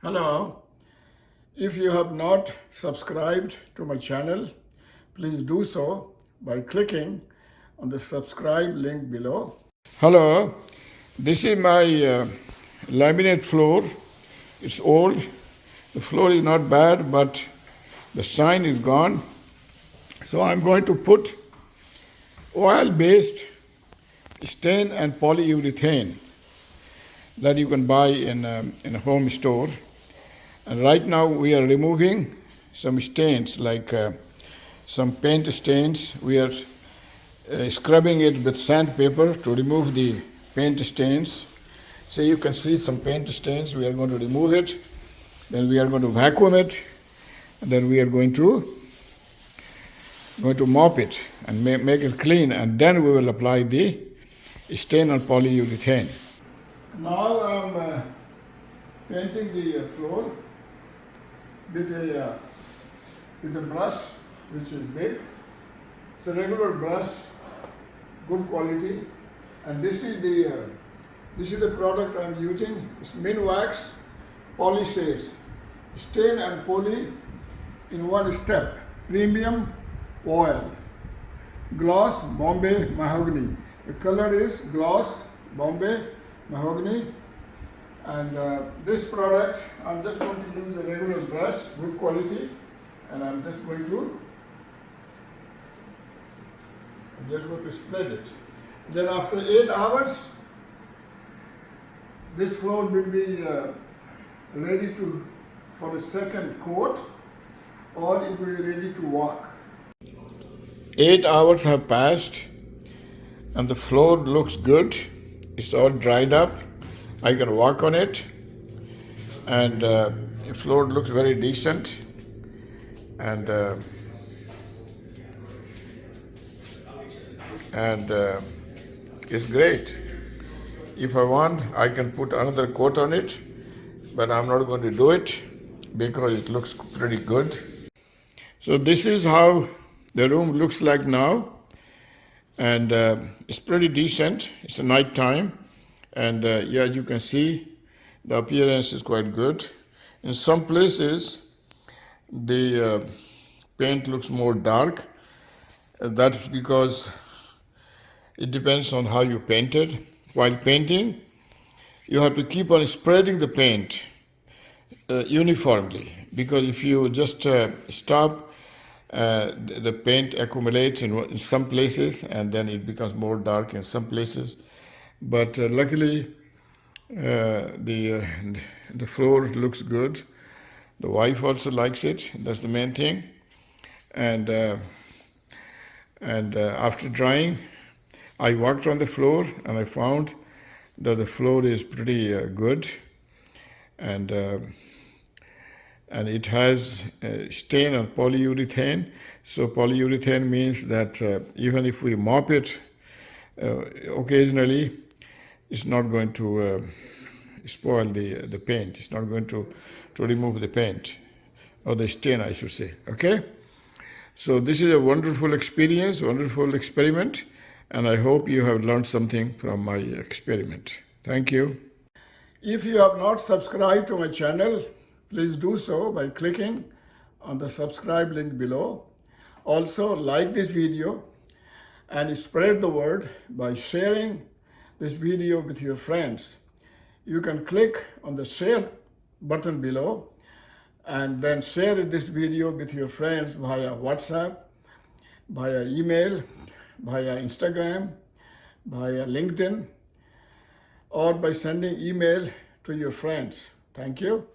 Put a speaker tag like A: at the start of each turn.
A: Hello. If you have not subscribed to my channel, please do so by clicking on the subscribe link below. Hello. This is my laminate floor. It's old. The floor is not bad, but the shine is gone. So I'm going to put oil-based stain and polyurethane that you can buy in a home store. And right now we are removing some stains, like some paint stains. We are scrubbing it with sandpaper to remove the paint stains. So you can see some paint stains. We are going to remove it. Then we are going to vacuum it. And then we are going to mop it and make it clean. And then we will apply the stain on polyurethane. Now I'm painting the floor with a brush which is big. It's a regular brush, good quality, and this is the product I'm using. It's Minwax PolyShades, stain and poly in one step. Premium oil, gloss Bombay Mahogany. The color is gloss Bombay Mahogany. And this product, I'm just going to use a regular brush, good quality, and I'm just going to spread it. Then after 8 hours, this floor will be ready for a second coat, or it will be ready to walk. 8 hours have passed, and the floor looks good. It's all dried up. I can walk on it, and the floor looks very decent, and it's great. If I want, I can put another coat on it, but I'm not going to do it because it looks pretty good. So this is how the room looks like now, and it's pretty decent. It's a night time. And yeah, you can see the appearance is quite good. In some places, the paint looks more dark. That's because it depends on how you painted. While painting, you have to keep on spreading the paint uniformly, because if you just stop, the paint accumulates in some places, and then it becomes more dark in some places. But luckily, the floor looks good. The wife also likes it. That's the main thing. And after drying, I walked on the floor and I found that the floor is pretty good, and it has stain on polyurethane. So polyurethane means that even if we mop it occasionally, it's not going to spoil the paint. It's not going to remove the paint, or the stain, I should say. Okay? So this is a wonderful experience, wonderful experiment, and I hope you have learned something from my experiment. Thank you. If you have not subscribed to my channel, please do so by clicking on the subscribe link below. Also, like this video and spread the word by sharing this video with your friends. You can click on the share button below and then share this video with your friends via WhatsApp, via email, via Instagram, via LinkedIn, or by sending email to your friends. Thank you.